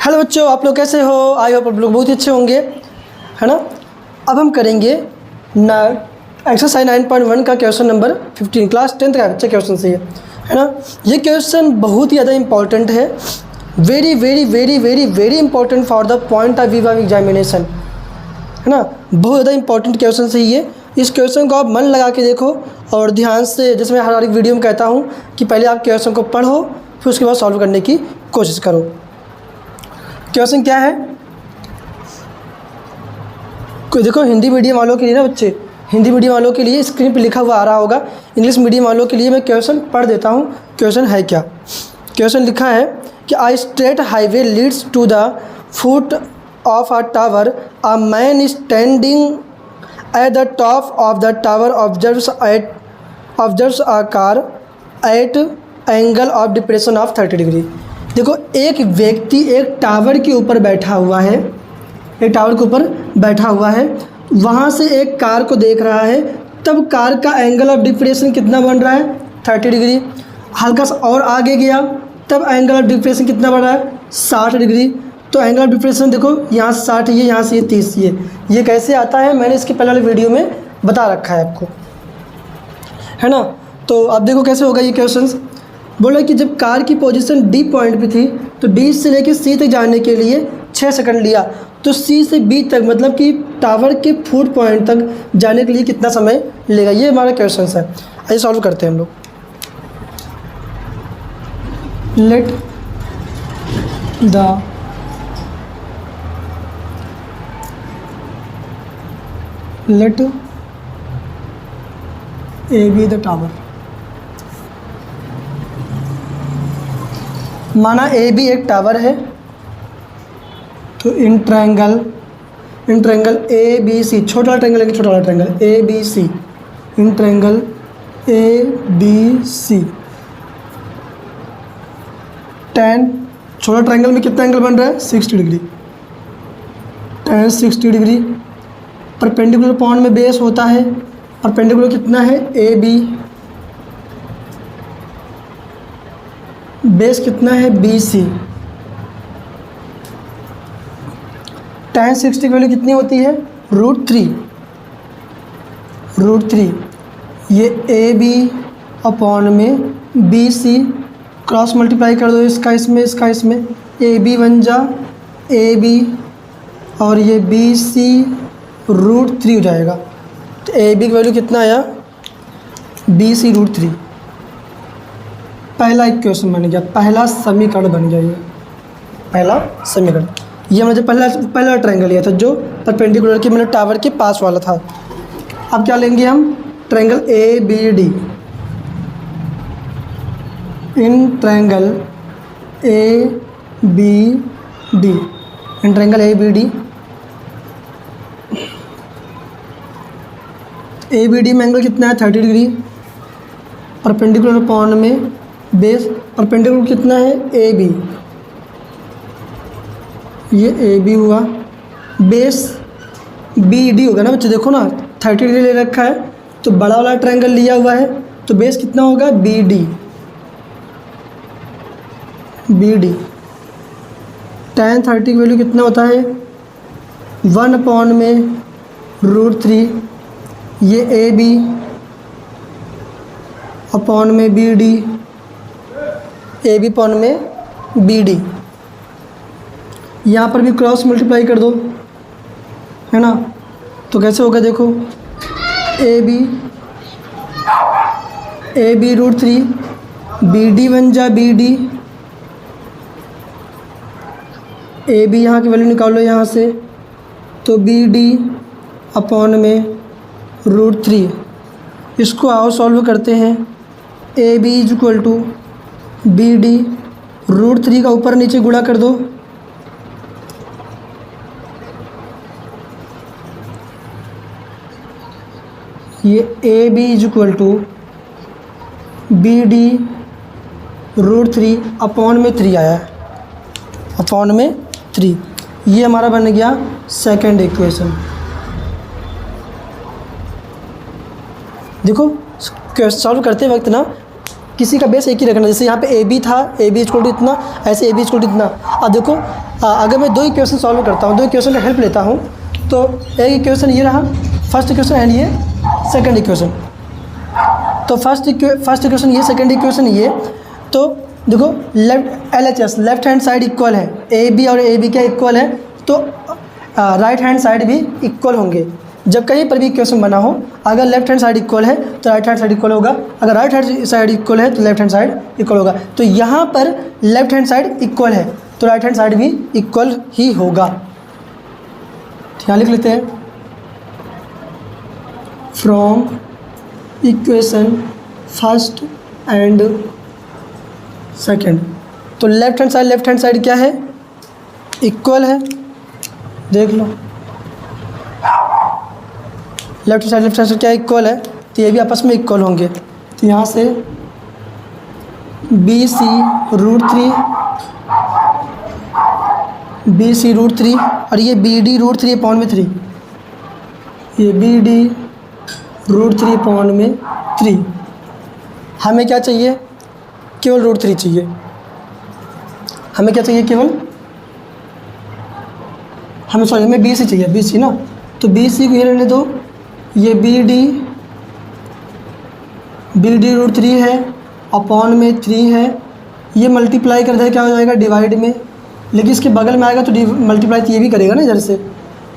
Hello बच्चों, आप लोग कैसे हो? आई होप आप लोग बहुत ही अच्छे होंगे, है ना। अब हम करेंगे एक्सरसाइज 9.1 का क्वेश्चन नंबर 15, क्लास 10th का बच्चा क्वेश्चन से है ना। ये क्वेश्चन बहुत ही ज़्यादा इंपॉर्टेंट है, very very very very very important for the point of view of examination, है ना। बहुत ज़्यादा इंपॉर्टेंट क्वेश्चन से ये, इस क्वेश्चन को आप मन लगा के देखो और ध्यान से, जैसे मैं हर एक वीडियो में कहता हूँ कि पहले आप क्वेश्चन को पढ़ो फिर उसके बाद सॉल्व करने की कोशिश करो। क्वेश्चन क्या है, देखो हिंदी मीडियम वालों के लिए ना बच्चे, हिंदी मीडियम वालों के लिए स्क्रीन पे लिखा हुआ आ रहा होगा। इंग्लिश मीडियम वालों के लिए मैं क्वेश्चन पढ़ देता हूँ। क्वेश्चन है क्या, क्वेश्चन लिखा है कि a straight highway leads to the foot of a tower, a man standing at the top of the tower observes a car at angle of depression of 30 degree. देखो एक व्यक्ति एक टावर के ऊपर बैठा हुआ है, एक टावर के ऊपर बैठा हुआ है, वहाँ से एक कार को देख रहा है, तब कार का एंगल ऑफ डिप्रेशन कितना बन रहा है 30 डिग्री। हल्का सा और आगे गया तब एंगल ऑफ डिप्रेशन कितना बन रहा है 60 डिग्री। तो एंगल ऑफ डिप्रेशन देखो यहाँ से 60 ये, यहाँ से ये 30 ये कैसे आता है, मैंने इसके पहले वाले वीडियो में बता रखा है आपको, है ना। तो अब देखो कैसे होगा ये क्वेश्चन। बोला कि जब कार की पोजीशन डी पॉइंट पे थी तो डी से लेकर सी तक जाने के लिए 6 सेकंड लिया, तो सी से बी तक मतलब कि टावर के फुट पॉइंट तक जाने के लिए कितना समय लेगा, ये हमारा क्वेश्चन है। आइए सॉल्व करते हैं हम लोग। Let A B the tower. माना ए बी एक टावर है, तो इन ट्रायंगल ए बी सी, छोटा वाला ट्रायंगल है, छोटा वाला triangle A B C, in triangle A B C tan, छोटा ट्रायंगल में कितना एंगल बन रहा है 60 degree, tan 60 degree. Perpendicular point में बेस होता है, परपेंडिकुलर कितना है ए बी, बेस कितना है बी सी। tan 60 की वैल्यू कितनी होती है √3, ये ए बी अपॉन में बी सी, क्रॉस मल्टीप्लाई कर दो इसका इसमें, इसका इसमें, ए बी बन जा ए बी और ये बी सी √3 हो जाएगा। तो ए बी की वैल्यू कितना आया बी सी √3। पहला एक क्वेश्चन बन गया, पहला समीकरण बन गया, ये पहला समीकरण। ये हमने जो पहला ट्रायंगल लिया था जो परपेंडिकुलर के मतलब टावर के पास वाला था। अब क्या लेंगे हम, triangle A B D, in triangle A B D, in triangle A B D, A B D में एंगल कितना है 30 डिग्री, परपेंडिकुलर पॉइंट में बेस, परपेंडिकुलर कितना है ए बी, ये ए बी हुआ, बेस बी डी होगा ना बच्चे, देखो ना 30 डिग्री ले रखा है तो बड़ा वाला ट्रायंगल लिया हुआ है, तो बेस कितना होगा बी डी, tan 30 की वैल्यू कितना होता है 1 अपॉन में √3, ये ए बी अपॉन में B D, A B upon में बी डी। यहाँ पर भी क्रॉस मल्टीप्लाई कर दो, है ना। तो कैसे होगा देखो, ए बी √3, बी डी बन जा बी डी, ए बी यहाँ की वैल्यू निकालो यहाँ से, तो बी डी अपॉन में √3। इसको आओ सॉल्व करते हैं। A B is equal to B D, √3 का ऊपर नीचे गुणा कर दो, ये A B is equal to B D √3 upon में 3 आया है, अपॉन में 3। ये हमारा बन गया सेकंड इक्वेशन। देखो सॉल्व करते वक्त ना किसी का बेस एक ही रखना। जैसे यहाँ पे ए बी था, ए बी इक्वल टू इतना, ऐसे ए बी इक्वल टू इतना। अब देखो अगर मैं दो इक्वेशन सॉल्व करता हूँ, दो इक्वेशन का हेल्प लेता हूँ, तो एक इक्वेशन ये रहा फर्स्ट इक्वेशन एंड ये सेकंड इक्वेशन। तो फर्स्ट इक्वेशन ये, सेकंड इक्वेशन ये। तो देखो left LHS left hand side equal है, ए बी और ए बी क्या इक्वल है, तो राइट हैंड साइड भी इक्वल होंगे। जब कहीं पर भी इक्वेशन बना हो, अगर लेफ्ट हैंड साइड इक्वल है तो राइट हैंड साइड इक्वल होगा, अगर राइट हैंड साइड इक्वल है तो लेफ्ट हैंड साइड इक्वल होगा। तो यहाँ पर लेफ्ट हैंड साइड इक्वल है तो राइट हैंड साइड भी इक्वल ही होगा। यहाँ लिख लेते हैं, from equation first and second. तो लेफ्ट हैंड साइड क्या है, इक्वल है, देख लो लेफ्ट हैंड साइड क्या इक्वल है, तो ये भी आपस में इक्वल होंगे। तो यहाँ से BC √3 और ये BD √3/3, ये BD √3/3। हमें क्या चाहिए, केवल √3 चाहिए। हमें क्या चाहिए, केवल हमें BC चाहिए, BC ना। तो BC को ये रहने दो, ये BD √3 है अपॉन में 3 है, ये मल्टीप्लाई कर दे क्या हो जाएगा, डिवाइड में। लेकिन इसके बगल में आएगा तो मल्टीप्लाई तो ये भी करेगा ना इधर से,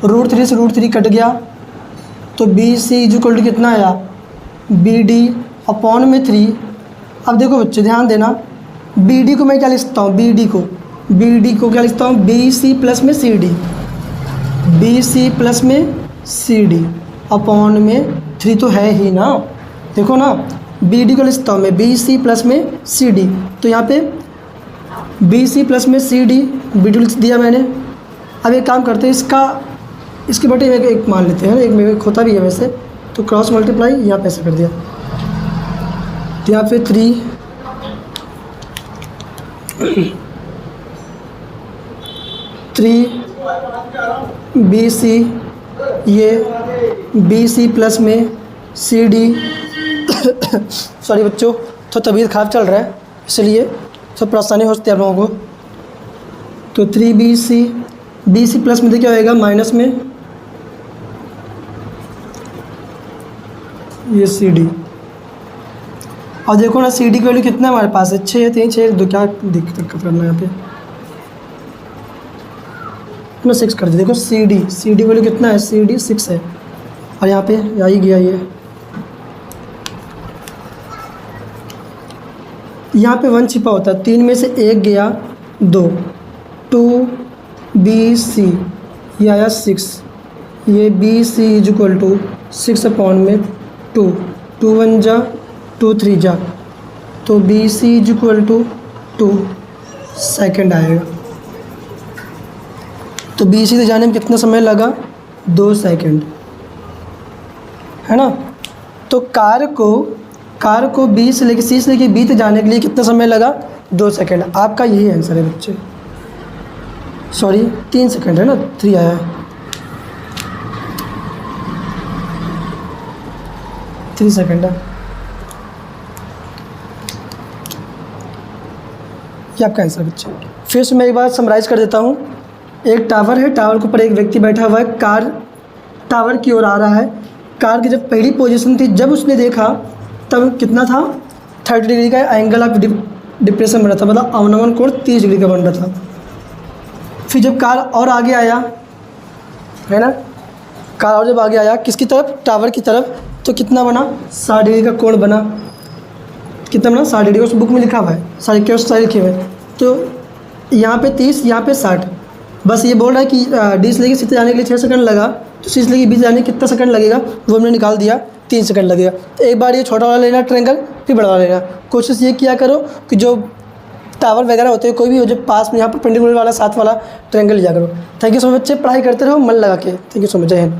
√3 से √3 कट गया तो BC इक्वल टू कितना आया, BD अपॉन में 3। अब देखो बच्चे ध्यान देना, BD को मैं क्या लिखता हूँ, BD को क्या लिखता हूँ, BC प्लस में CD अपॉन में 3 तो है ही ना। देखो ना, BD को लिखता हूँ मैं BC प्लस में CD। तो यहाँ पे BC प्लस में CD BD लिख दिया मैंने। अब एक काम करते हैं, इसके बटे में एक मान लेते हैं, एक में एक होता भी है वैसे, तो क्रॉस मल्टीप्लाई यहाँ पे ऐसे कर दिया। तो यहाँ पे 3 BC, ये BC प्लस में CD सॉरी बच्चों, तो तबीयत ख़राब चल रहा है इसलिए सब परेशानी होती है आप लोगों को। तो 3BC प्लस में क्या होएगा, माइनस में ये CD। और देखो ना CD की वैल्यू कितना है हमारे पास है, 6 3 6 2, क्या दिक्कत करना है यहाँ पे ना, 6 कर दे। देखो CD वैल्यू कितना है, CD 6 है, और यहाँ पे आ ही गया ये। यहाँ पे 1 छिपा होता है, 3 में से 1 गया 2 2BC, ये आया 6, ये BC इक्वल टू 6 अपॉन में 2 2 1 जा 2 3 जा, तो BC इक्वल टू 2 सेकेंड आएगा। तो BC से जाने में कितना समय लगा, 2 सेकेंड, है ना। तो कार को B से लेके C से लेके B तक जाने के लिए कितना समय लगा, 2 सेकेंड। आपका यही आंसर है बच्चे, सॉरी 3 सेकेंड है ना, 3 आया है, 3 सेकेंड है, ये आपका आंसर बच्चे। फिर से मैं एक बार समराइज़ कर देता हूँ। एक टावर है, टावर के ऊपर एक व्यक्ति बैठा हुआ है, कार टावर की ओर आ रहा है। कार की जब पहली पोजीशन थी, जब उसने देखा तब कितना था, 30 डिग्री का एंगल ऑफ डिप्रेशन बन रहा था, मतलब अवनमन कोण 30 डिग्री का बन रहा था। फिर जब कार और आगे आया, है ना, कार और जब आगे आया किसकी तरफ, टावर की तरफ, तो कितना बना, 60 डिग्री का कोण बना। कितना बना, 60 डिग्री, उस बुक में लिखा हुआ है, सारे क्वेश्चन सारे लिखे हुए हैं। तो यहाँ पे 30, यहाँ पे 60। बस ये बोल रहा है कि D से लेके C जाने के लिए 6 सेकंड लगा, तो C से लेके B जाने कितना सेकंड लगेगा, वो हमने निकाल दिया, 3 सेकंड लगेगा। तो एक बार ये छोटा वाला लेना ट्रायंगल, फिर बड़ा वाला लेना। कोशिश ये किया करो कि जो टावर वगैरह होते हैं कोई भी हो, जो पास में यहाँ पर पेंडिकुलर वाला साथ वाला ट्रायंगल लिया करो। थैंक यू सो मच बच्चे, पढ़ाई करते रहो मन लगा के। थैंक यू सो मच, जय हिंद।